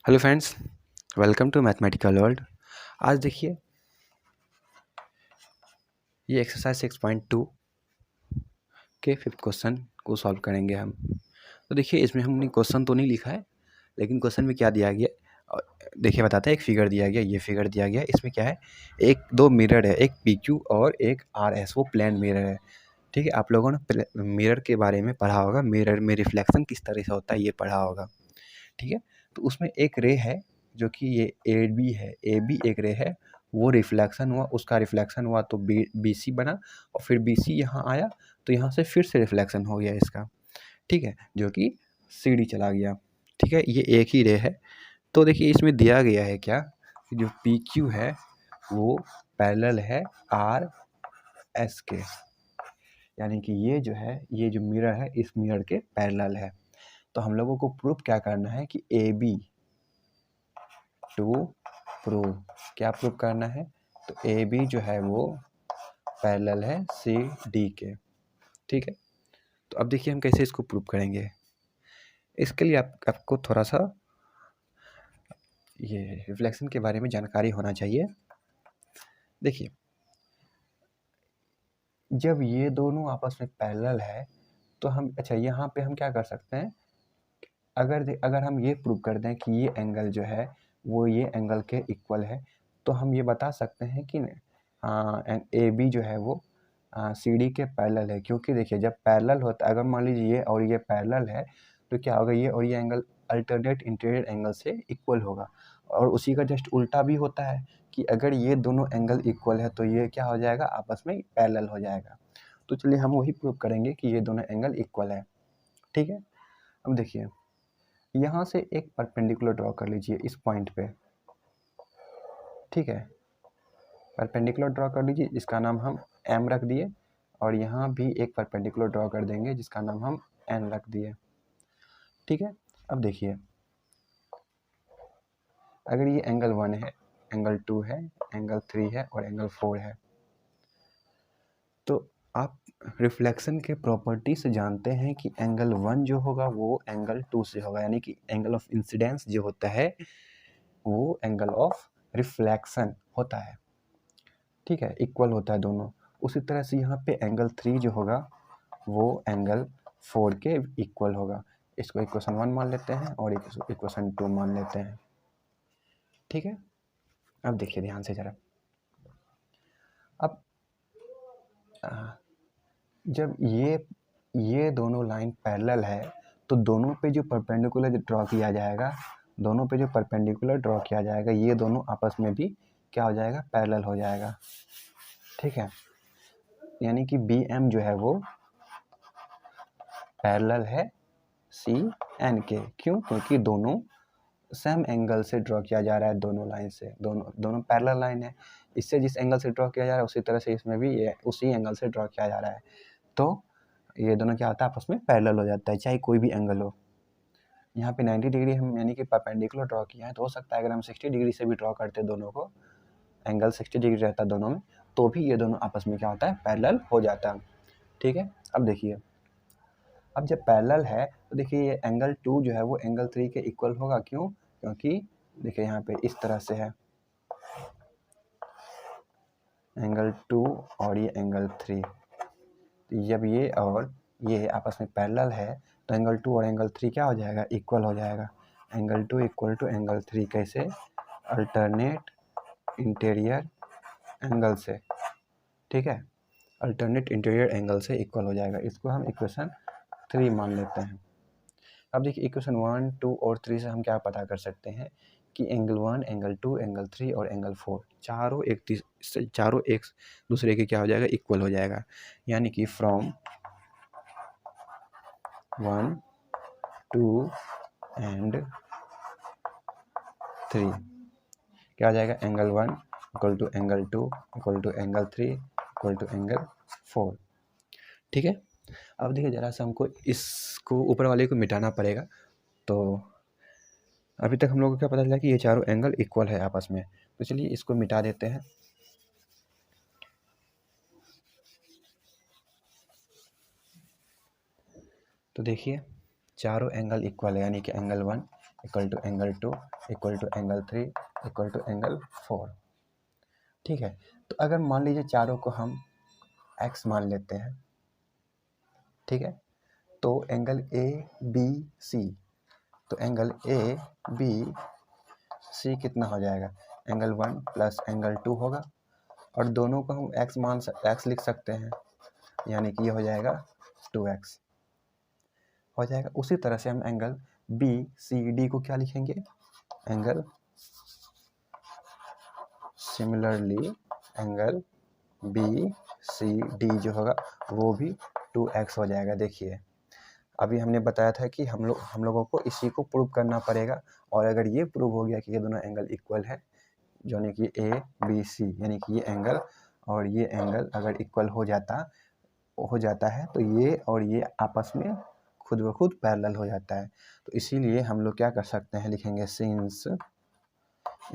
Hello friends, welcome to mathematical world. आज देखिए ये एक्सरसाइज 6.2 के फिफ्थ क्वेश्चन को सॉल्व करेंगे हम। तो देखिए इसमें हमने क्वेश्चन तो नहीं लिखा है, लेकिन क्वेश्चन में क्या दिया गया देखिए बताते हैं। एक फिगर दिया गया, ये फिगर दिया गया। इसमें क्या है, दो मिरर है, एक PQ और एक RS, वो प्लेन मिरर है। ठीक है, आप लोगों ने मिरर के बारे में पढ़ा होगा, मिरर में रिफ्लेक्शन किस तरह से होता है ये पढ़ा होगा। ठीक है, तो उसमें एक रे है जो कि ये AB है, AB एक रे है, वो रिफ्लेक्शन हुआ, उसका रिफ्लेक्शन हुआ तो BC बना, और फिर BC यहाँ आया तो यहाँ से फिर से रिफ्लेक्शन हो गया इसका। ठीक है, जो कि CD चला गया। ठीक है, ये एक ही रे है। तो देखिए इसमें दिया गया है क्या, जो PQ है वो पैरेलल है RS के, यानी कि ये जो है, ये जो मिरर है इस मिरर के पैरेलल है। तो हम लोगों को प्रूफ क्या करना है कि AB टू प्रूव, क्या प्रूव करना है, तो AB जो है वो पैरेलल है CD के। ठीक है, तो अब देखिए हम कैसे इसको प्रूव करेंगे। इसके लिए आपको थोड़ा सा ये रिफ्लेक्शन के बारे में जानकारी होना चाहिए। देखिए जब ये दोनों आपस में पैरेलल है तो हम यहाँ पे हम क्या कर सकते हैं, अगर हम ये प्रूव कर दें कि ये एंगल जो है वो ये एंगल के इक्वल है, तो हम ये बता सकते हैं कि AB जो है वो CD के पैरेलल है। क्योंकि देखिए जब पैरेलल होता है, अगर मान लीजिए ये और ये पैरेलल है तो क्या होगा, ये और ये एंगल अल्टरनेट इंटीरियर एंगल से इक्वल होगा। और उसी का जस्ट उल्टा भी होता है कि अगर ये दोनों एंगल इक्वल है तो ये क्या हो जाएगा, आपस में पैरेलल हो जाएगा। तो चलिए हम वही प्रूव करेंगे कि ये दोनों एंगल इक्वल है। ठीक है, अब देखिए यहाँ से एक परपेंडिकुलर ड्रॉ कर लीजिए इस पॉइंट पे। ठीक है, परपेंडिकुलर ड्रॉ कर लीजिए, इसका नाम हम M रख दिए, और यहाँ भी एक परपेंडिकुलर ड्रॉ कर देंगे जिसका नाम हम N रख दिए। ठीक है, अब देखिए अगर ये एंगल 1 है, एंगल 2 है, एंगल 3 है और एंगल 4 है, तो आप रिफ्लेक्शन के प्रॉपर्टी से जानते हैं कि एंगल 1 जो होगा वो एंगल 2 से होगा, यानी कि एंगल ऑफ इंसिडेंस जो होता है वो एंगल ऑफ रिफ्लेक्शन होता है। ठीक है, इक्वल होता है दोनों। उसी तरह से यहाँ पे एंगल 3 जो होगा वो एंगल 4 के इक्वल होगा। इसको इक्वेशन 1 मान लेते हैं और इक्वेशन 2 मान लेते हैं। ठीक है, अब देखिए ध्यान से जरा, अब जब ये दोनों लाइन पैरेलल है तो दोनों पे जो परपेंडिकुलर ड्रॉ किया जाएगा, दोनों पे जो परपेंडिकुलर ड्रॉ किया जाएगा ये दोनों आपस में भी क्या हो जाएगा, पैरेलल हो जाएगा। ठीक है, यानी कि BM जो है वो पैरेलल है CN के। क्यों, क्योंकि दोनों सेम एंगल से ड्रॉ किया जा रहा है, दोनों लाइन से, दोनों पैरेलल लाइन है। इससे जिस एंगल से ड्रॉ किया जा रहा है उसी तरह से इसमें भी ये उसी एंगल से ड्रॉ किया जा रहा है। तो ये दोनों क्या होता है, आपस में पैरेलल हो जाता है, चाहे कोई भी एंगल हो। यहाँ पे 90 डिग्री हम यानी कि परपेंडिकुलर ड्रॉ किया है, तो हो सकता है अगर हम 60 डिग्री से भी ड्रॉ करते दोनों को, एंगल 60 डिग्री रहता है दोनों में, तो भी ये दोनों आपस में क्या होता है, पैरेलल हो जाता है। ठीक है, अब देखिए, अब जब पैरेलल है तो देखिए ये एंगल 2 जो है वो एंगल 3 के इक्वल होगा। क्यों, क्योंकि देखिए यहाँ पे इस तरह से है एंगल 2 और ये एंगल 3, तो जब ये और ये आपस में पैरेलल है तो एंगल 2 और एंगल 3 क्या हो जाएगा, इक्वल हो जाएगा। एंगल 2 इक्वल टू एंगल 3 कैसे, अल्टरनेट इंटीरियर एंगल से। ठीक है, अल्टरनेट इंटीरियर एंगल से इक्वल हो जाएगा। इसको हम इक्वेशन 3 मान लेते हैं। अब देखिए इक्वेशन 1, 2 और 3 से हम क्या पता कर सकते हैं कि एंगल 1, एंगल 2, एंगल 3 और एंगल 4 चारों एक दूसरे के क्या हो जाएगा, इक्वल हो जाएगा। यानी कि फ्रॉम 1, 2 एंड 3 क्या हो जाएगा, angle 1 equal to angle 2 equal to angle 3 equal to angle 4। ठीक है, अब देखिए ज़रा सा हमको इसको ऊपर वाले को मिटाना पड़ेगा। तो अभी तक हम लोगों को क्या पता चला कि ये चारों एंगल इक्वल है आपस में, तो चलिए इसको मिटा देते हैं। तो देखिए चारों एंगल इक्वल है, यानी कि angle 1 equal to angle 2 equal to angle 3 equal to angle 4। ठीक है, तो अगर मान लीजिए चारों को हम x मान लेते हैं, ठीक है, तो एंगल ए बी सी, तो एंगल ए बी सी कितना हो जाएगा, एंगल 1 प्लस एंगल 2 होगा, और दोनों को हम x लिख सकते हैं, यानी कि ये हो जाएगा 2x हो जाएगा। उसी तरह से हम एंगल बी सी डी को क्या लिखेंगे, angle similarly angle B C D जो होगा वो भी 2x हो जाएगा। देखिए अभी हमने बताया था कि हम लोगों को इसी को प्रूव करना पड़ेगा, और अगर ये प्रूव हो गया कि ये दोनों एंगल इक्वल है, यानी कि ए बी सी, यानी कि ये एंगल और ये एंगल अगर इक्वल हो जाता है तो ये और ये आपस में खुद ब खुद पैरेलल हो जाता है। तो इसीलिए हम लोग क्या कर सकते हैं, लिखेंगे since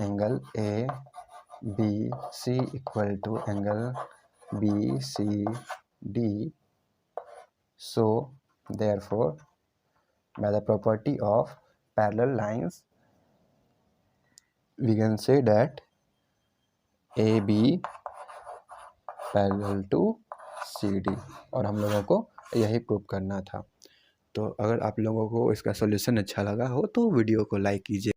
angle A B C equal to angle B C D, so therefore by the property of parallel lines we can say that AB parallel to CD, और हम लोगों को यही प्रूव करना था। तो अगर आप लोगों को इसका सॉल्यूशन अच्छा लगा हो तो वीडियो को लाइक कीजिए।